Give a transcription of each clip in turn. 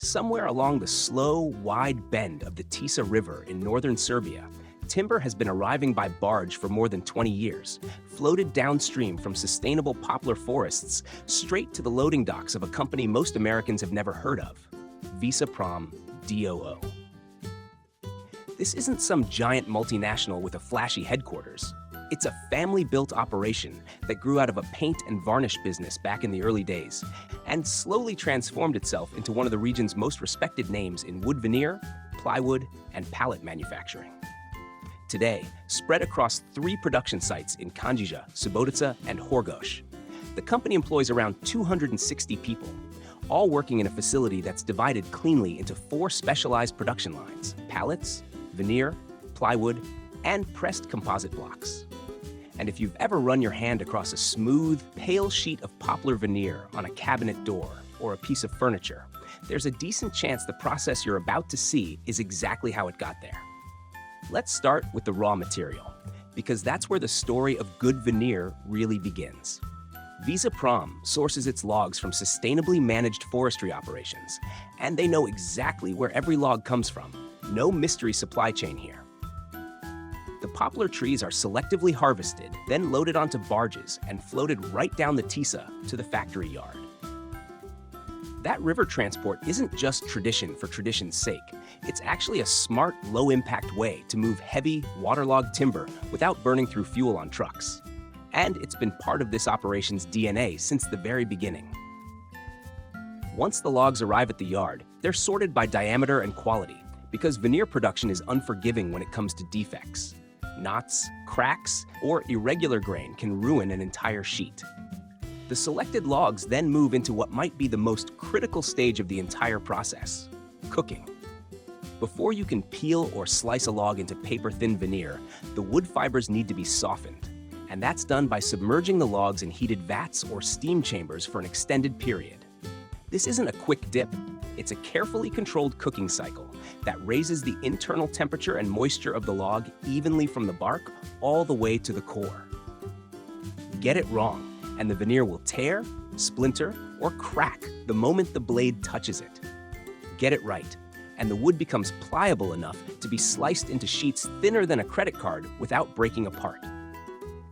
Somewhere along the slow, wide bend of the Tisa River in northern Serbia, timber has been arriving by barge for more than 20 years, floated downstream from sustainable poplar forests straight to the loading docks of a company most Americans have never heard of, Visaprom DOO. This isn't some giant multinational with a flashy headquarters. It's a family-built operation that grew out of a paint and varnish business back in the early days and slowly transformed itself into one of the region's most respected names in wood veneer, plywood, and pallet manufacturing. Today, spread across 3 production sites in Kanjiža, Subotica, and Horgoš, the company employs around 260 people, all working in a facility that's divided cleanly into 4 specialized production lines: pallets, veneer, plywood, and pressed composite blocks. And if you've ever run your hand across a smooth, pale sheet of poplar veneer on a cabinet door or a piece of furniture, there's a decent chance the process you're about to see is exactly how it got there. Let's start with the raw material, because that's where the story of good veneer really begins. Visaprom sources its logs from sustainably managed forestry operations, and they know exactly where every log comes from. No mystery supply chain here. The poplar trees are selectively harvested, then loaded onto barges and floated right down the Tisa to the factory yard. That river transport isn't just tradition for tradition's sake. It's actually a smart, low-impact way to move heavy, waterlogged timber without burning through fuel on trucks. And it's been part of this operation's DNA since the very beginning. Once the logs arrive at the yard, they're sorted by diameter and quality, because veneer production is unforgiving when it comes to defects. Knots, cracks, or irregular grain can ruin an entire sheet. The selected logs then move into what might be the most critical stage of the entire process: cooking. Before you can peel or slice a log into paper-thin veneer, the wood fibers need to be softened, and that's done by submerging the logs in heated vats or steam chambers for an extended period. This isn't a quick dip. It's a carefully controlled cooking cycle that raises the internal temperature and moisture of the log evenly from the bark all the way to the core. Get it wrong, and the veneer will tear, splinter, or crack the moment the blade touches it. Get it right, and the wood becomes pliable enough to be sliced into sheets thinner than a credit card without breaking apart.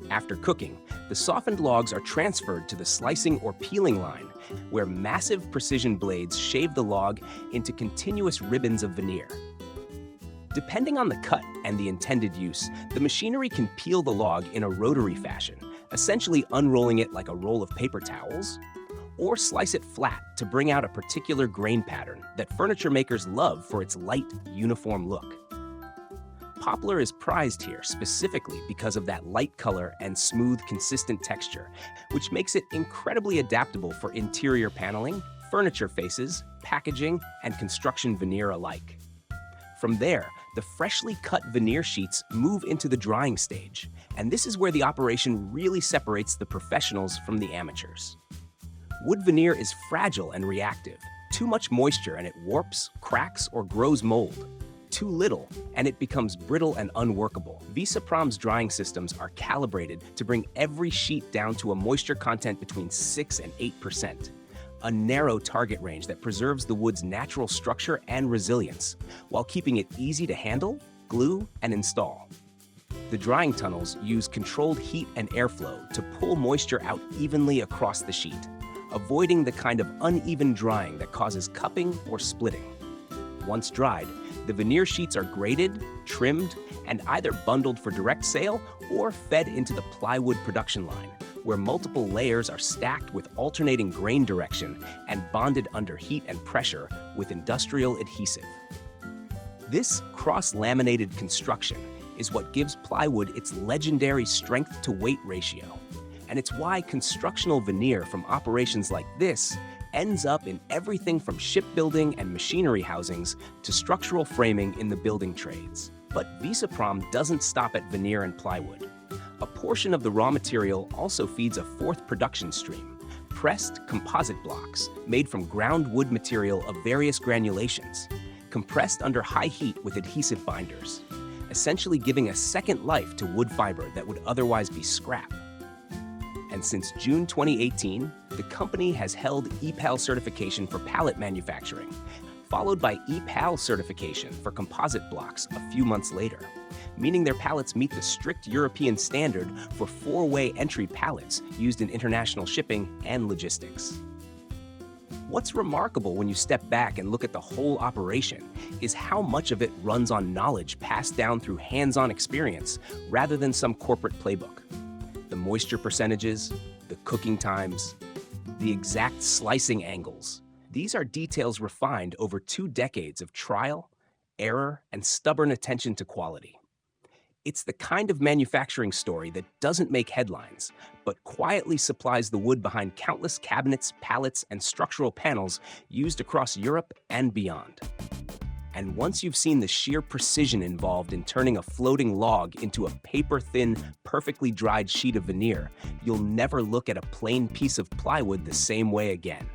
After cooking, the softened logs are transferred to the slicing or peeling line, where massive precision blades shave the log into continuous ribbons of veneer. Depending on the cut and the intended use, the machinery can peel the log in a rotary fashion, essentially unrolling it like a roll of paper towels, or slice it flat to bring out a particular grain pattern that furniture makers love for its light, uniform look. Poplar is prized here specifically because of that light color and smooth, consistent texture, which makes it incredibly adaptable for interior paneling, furniture faces, packaging, and construction veneer alike. From there, the freshly cut veneer sheets move into the drying stage, and this is where the operation really separates the professionals from the amateurs. Wood veneer is fragile and reactive. Too much moisture and it warps, cracks, or grows mold. Too little, and it becomes brittle and unworkable. Visaprom's drying systems are calibrated to bring every sheet down to a moisture content between 6 and 8%, a narrow target range that preserves the wood's natural structure and resilience, while keeping it easy to handle, glue, and install. The drying tunnels use controlled heat and airflow to pull moisture out evenly across the sheet, avoiding the kind of uneven drying that causes cupping or splitting. Once dried, the veneer sheets are graded, trimmed, and either bundled for direct sale or fed into the plywood production line, where multiple layers are stacked with alternating grain direction and bonded under heat and pressure with industrial adhesive. This cross-laminated construction is what gives plywood its legendary strength-to-weight ratio, and it's why constructional veneer from operations like this ends up in everything from shipbuilding and machinery housings to structural framing in the building trades. But Visaprom doesn't stop at veneer and plywood. A portion of the raw material also feeds a fourth production stream: pressed composite blocks made from ground wood material of various granulations, compressed under high heat with adhesive binders, essentially giving a second life to wood fiber that would otherwise be scrap. And since June 2018, the company has held EPAL certification for pallet manufacturing, followed by EPAL certification for composite blocks a few months later, meaning their pallets meet the strict European standard for four-way entry pallets used in international shipping and logistics. What's remarkable when you step back and look at the whole operation is how much of it runs on knowledge passed down through hands-on experience rather than some corporate playbook. The moisture percentages, the cooking times, the exact slicing angles. These are details refined over 2 decades of trial, error, and stubborn attention to quality. It's the kind of manufacturing story that doesn't make headlines, but quietly supplies the wood behind countless cabinets, pallets, and structural panels used across Europe and beyond. And once you've seen the sheer precision involved in turning a floating log into a paper-thin, perfectly dried sheet of veneer, you'll never look at a plain piece of plywood the same way again.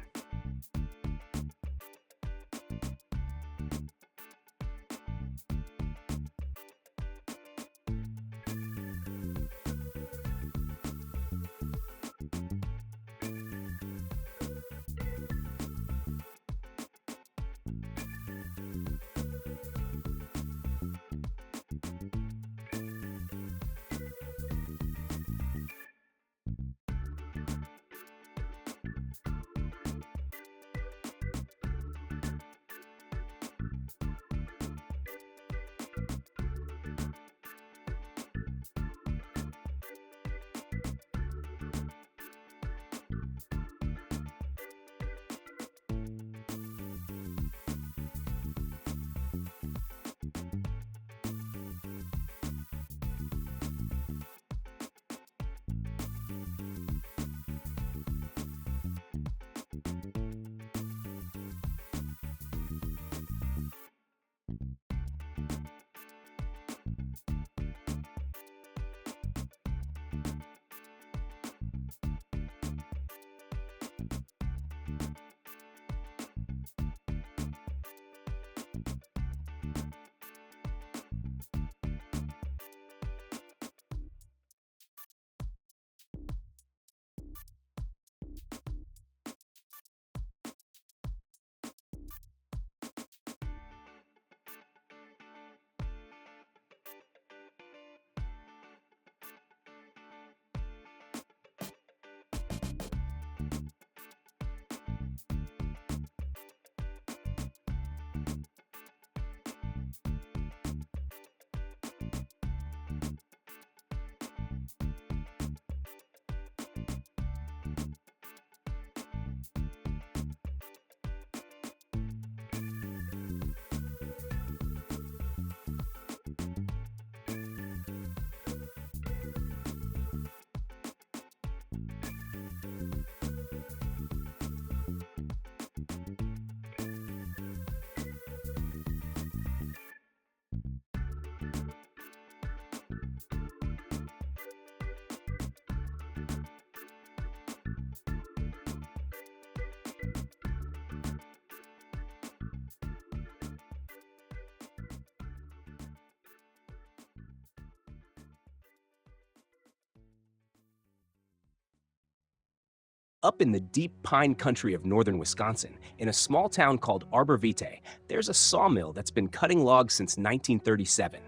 Up in the deep pine country of northern Wisconsin, in a small town called Arbor Vitae, there's a sawmill that's been cutting logs since 1937.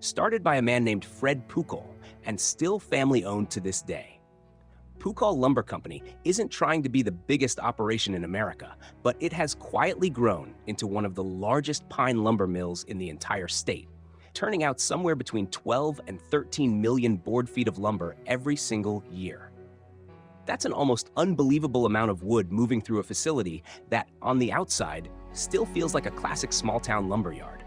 Started by a man named Fred Pukall, and still family-owned to this day. Pukall Lumber Company isn't trying to be the biggest operation in America, but it has quietly grown into one of the largest pine lumber mills in the entire state, turning out somewhere between 12 and 13 million board feet of lumber every single year. That's an almost unbelievable amount of wood moving through a facility that, on the outside, still feels like a classic small-town lumberyard.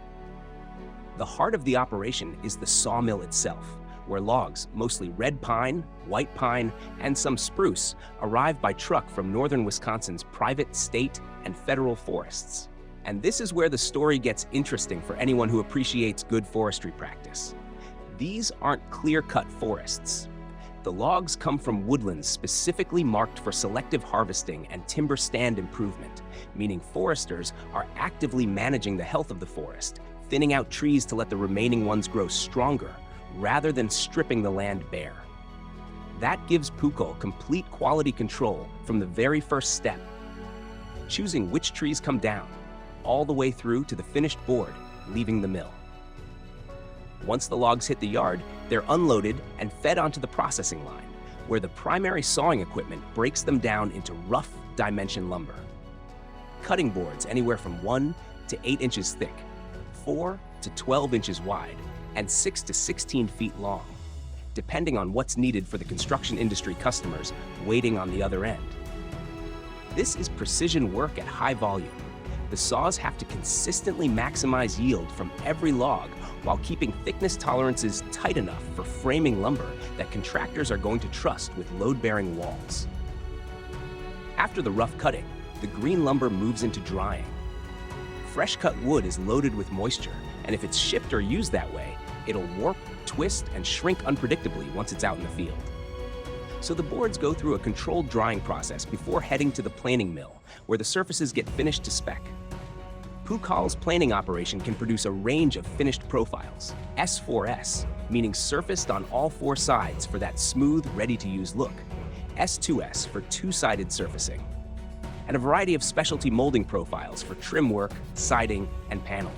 The heart of the operation is the sawmill itself, where logs, mostly red pine, white pine, and some spruce, arrive by truck from northern Wisconsin's private, state, and federal forests. And this is where the story gets interesting for anyone who appreciates good forestry practice. These aren't clear-cut forests. The logs come from woodlands specifically marked for selective harvesting and timber stand improvement, meaning foresters are actively managing the health of the forest, thinning out trees to let the remaining ones grow stronger, rather than stripping the land bare. That gives Pukall complete quality control from the very first step, choosing which trees come down, all the way through to the finished board, leaving the mill. Once the logs hit the yard, they're unloaded and fed onto the processing line, where the primary sawing equipment breaks them down into rough dimension lumber. Cutting boards anywhere from 1 to 8 inches thick, 4 to 12 inches wide, and 6 to 16 feet long, depending on what's needed for the construction industry customers waiting on the other end. This is precision work at high volume. The saws have to consistently maximize yield from every log while keeping thickness tolerances tight enough for framing lumber that contractors are going to trust with load-bearing walls. After the rough cutting, the green lumber moves into drying. Fresh cut wood is loaded with moisture, and if it's shipped or used that way, it'll warp, twist, and shrink unpredictably once it's out in the field. So the boards go through a controlled drying process before heading to the planing mill, where the surfaces get finished to spec. Pukall's planing operation can produce a range of finished profiles. S4S, meaning surfaced on all 4 sides for that smooth, ready-to-use look. S2S for two-sided surfacing. And a variety of specialty molding profiles for trim work, siding, and paneling.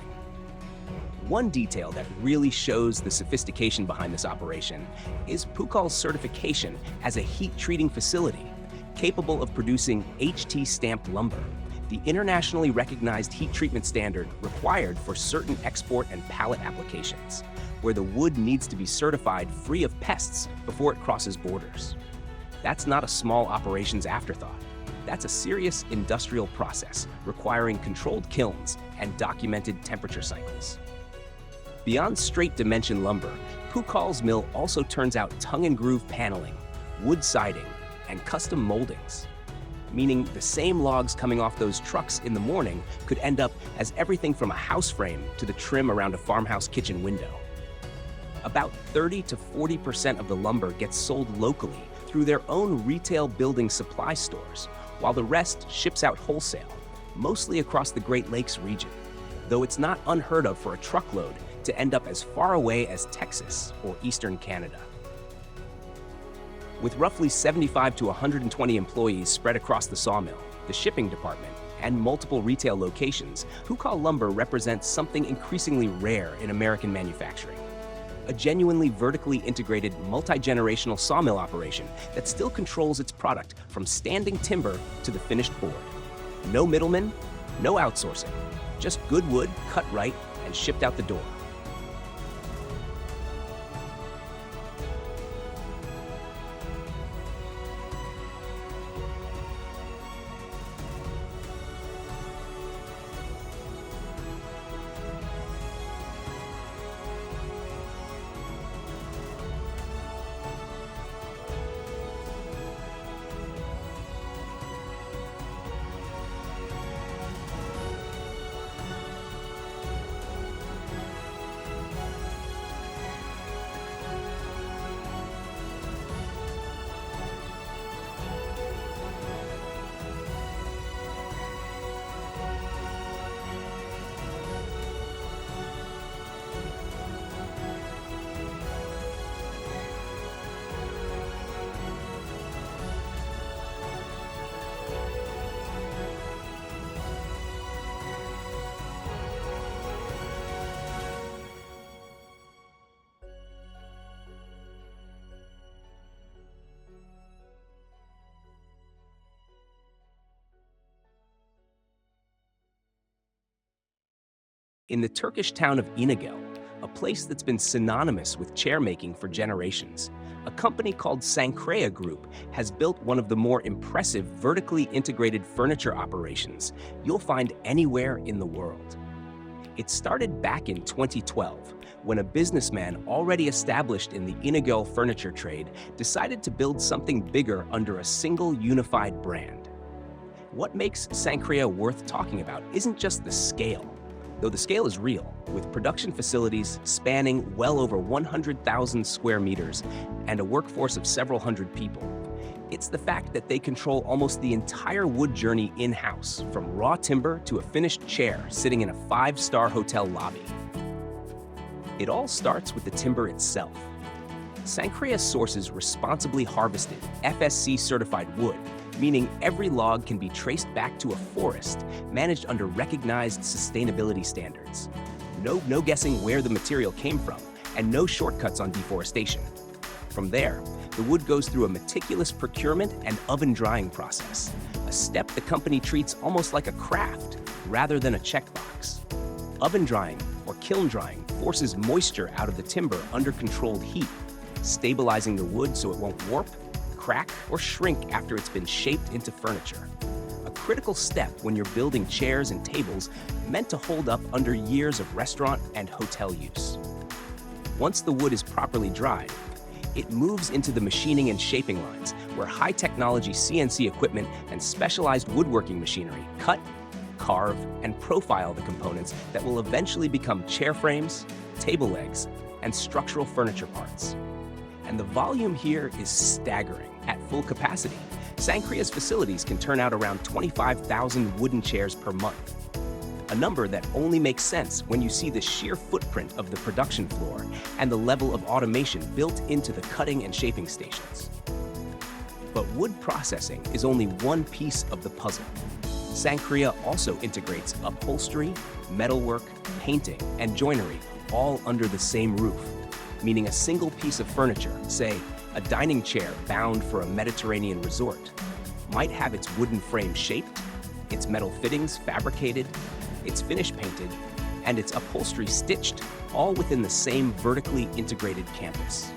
One detail that really shows the sophistication behind this operation is Pukall's certification as a heat-treating facility capable of producing HT-stamped lumber, the internationally recognized heat treatment standard required for certain export and pallet applications, where the wood needs to be certified free of pests before it crosses borders. That's not a small operations afterthought. That's a serious industrial process requiring controlled kilns and documented temperature cycles. Beyond straight dimension lumber, Pukall's mill also turns out tongue and groove paneling, wood siding, and custom moldings, meaning the same logs coming off those trucks in the morning could end up as everything from a house frame to the trim around a farmhouse kitchen window. About 30 to 40% of the lumber gets sold locally through their own retail building supply stores, while the rest ships out wholesale, mostly across the Great Lakes region, though it's not unheard of for a truckload to end up as far away as Texas or eastern Canada. With roughly 75 to 120 employees spread across the sawmill, the shipping department, and multiple retail locations, Pukall Lumber represents something increasingly rare in American manufacturing. A genuinely vertically integrated, multi-generational sawmill operation that still controls its product from standing timber to the finished board. No middlemen, no outsourcing, just good wood cut right and shipped out the door. In the Turkish town of İnegöl, a place that's been synonymous with chair making for generations, a company called Sankrea Group has built one of the more impressive vertically integrated furniture operations you'll find anywhere in the world. It started back in 2012 when a businessman already established in the İnegöl furniture trade decided to build something bigger under a single unified brand. What makes Sankrea worth talking about isn't just the scale, though the scale is real, with production facilities spanning well over 100,000 square meters and a workforce of several hundred people. It's the fact that they control almost the entire wood journey in-house, from raw timber to a finished chair sitting in a 5-star hotel lobby. It all starts with the timber itself. Sankrea sources responsibly harvested, FSC-certified wood meaning every log can be traced back to a forest managed under recognized sustainability standards. No guessing where the material came from, and no shortcuts on deforestation. From there, the wood goes through a meticulous procurement and oven drying process, a step the company treats almost like a craft rather than a checkbox. Oven drying, or kiln drying, forces moisture out of the timber under controlled heat, stabilizing the wood so it won't warp, crack, or shrink after it's been shaped into furniture. A critical step when you're building chairs and tables meant to hold up under years of restaurant and hotel use. Once the wood is properly dried, it moves into the machining and shaping lines, where high-technology CNC equipment and specialized woodworking machinery cut, carve, and profile the components that will eventually become chair frames, table legs, and structural furniture parts. And the volume here is staggering. At full capacity, Sankrea's facilities can turn out around 25,000 wooden chairs per month, a number that only makes sense when you see the sheer footprint of the production floor and the level of automation built into the cutting and shaping stations. But wood processing is only one piece of the puzzle. Sankrea also integrates upholstery, metalwork, painting, and joinery all under the same roof, meaning a single piece of furniture, say a dining chair bound for a Mediterranean resort, might have its wooden frame shaped, its metal fittings fabricated, its finish painted, and its upholstery stitched, all within the same vertically integrated campus.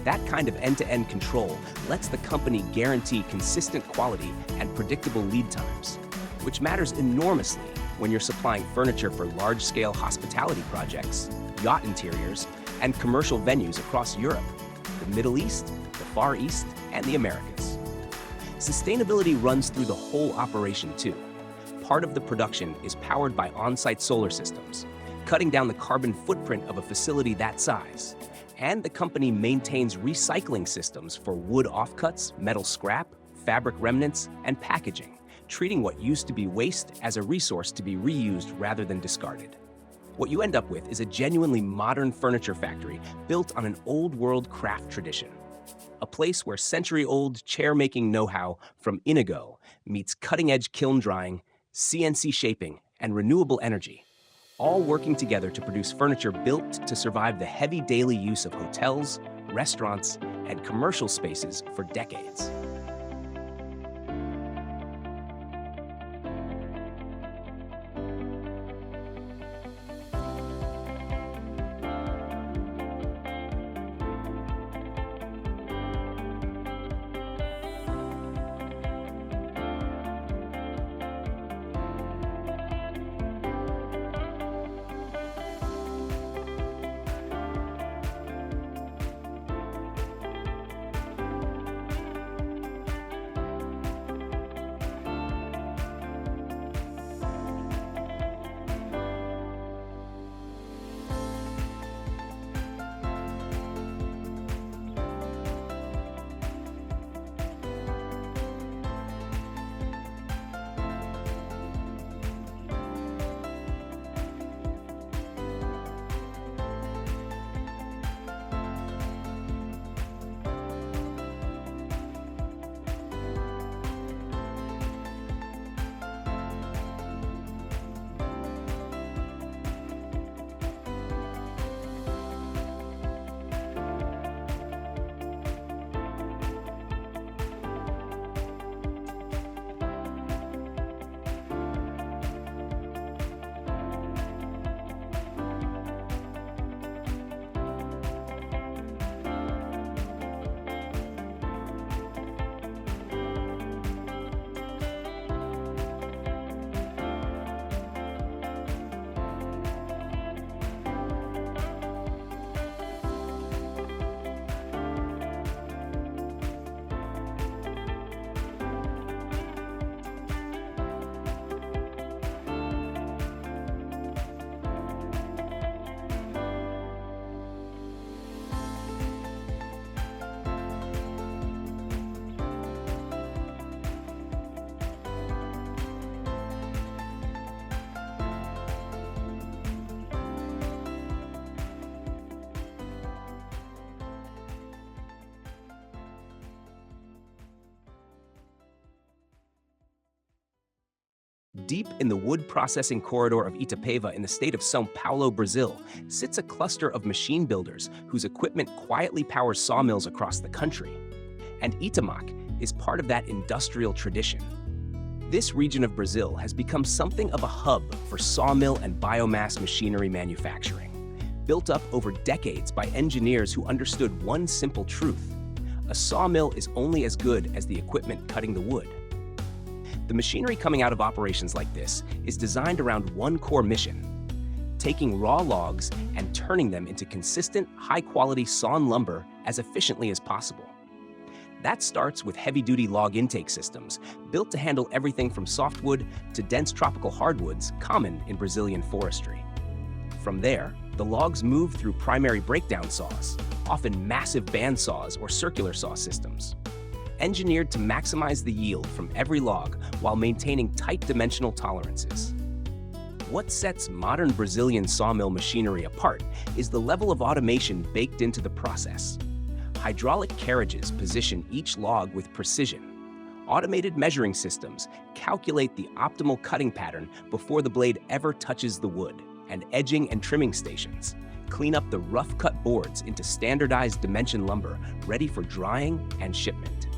That kind of end-to-end control lets the company guarantee consistent quality and predictable lead times, which matters enormously when you're supplying furniture for large-scale hospitality projects, yacht interiors, and commercial venues across Europe, the Middle East, the Far East, and the Americas. Sustainability runs through the whole operation too. Part of the production is powered by on-site solar systems, cutting down the carbon footprint of a facility that size. And the company maintains recycling systems for wood offcuts, metal scrap, fabric remnants, and packaging, treating what used to be waste as a resource to be reused rather than discarded. What you end up with is a genuinely modern furniture factory built on an old-world craft tradition. A place where century-old chair-making know-how from indigo meets cutting-edge kiln drying, CNC shaping, and renewable energy, all working together to produce furniture built to survive the heavy daily use of hotels, restaurants, and commercial spaces for decades. Deep in the wood processing corridor of Itapeva in the state of São Paulo, Brazil, sits a cluster of machine builders whose equipment quietly powers sawmills across the country. And Itamar is part of that industrial tradition. This region of Brazil has become something of a hub for sawmill and biomass machinery manufacturing, built up over decades by engineers who understood one simple truth: a sawmill is only as good as the equipment cutting the wood. The machinery coming out of operations like this is designed around one core mission: taking raw logs and turning them into consistent, high-quality sawn lumber as efficiently as possible. That starts with heavy-duty log intake systems, built to handle everything from softwood to dense tropical hardwoods common in Brazilian forestry. From there, the logs move through primary breakdown saws, often massive band saws or circular saw systems, engineered to maximize the yield from every log while maintaining tight dimensional tolerances. What sets modern Brazilian sawmill machinery apart is the level of automation baked into the process. Hydraulic carriages position each log with precision. Automated measuring systems calculate the optimal cutting pattern before the blade ever touches the wood, and edging and trimming stations clean up the rough-cut boards into standardized dimension lumber ready for drying and shipment.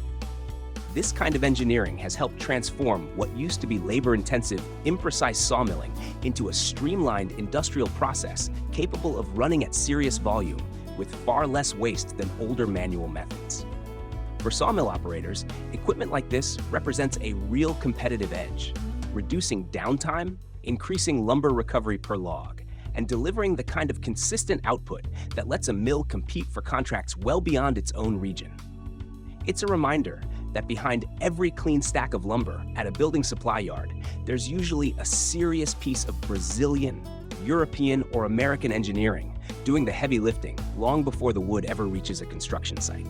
This kind of engineering has helped transform what used to be labor-intensive, imprecise sawmilling into a streamlined industrial process capable of running at serious volume with far less waste than older manual methods. For sawmill operators, equipment like this represents a real competitive edge, reducing downtime, increasing lumber recovery per log, and delivering the kind of consistent output that lets a mill compete for contracts well beyond its own region. It's a reminder that behind every clean stack of lumber at a building supply yard, there's usually a serious piece of Brazilian, European, or American engineering doing the heavy lifting long before the wood ever reaches a construction site.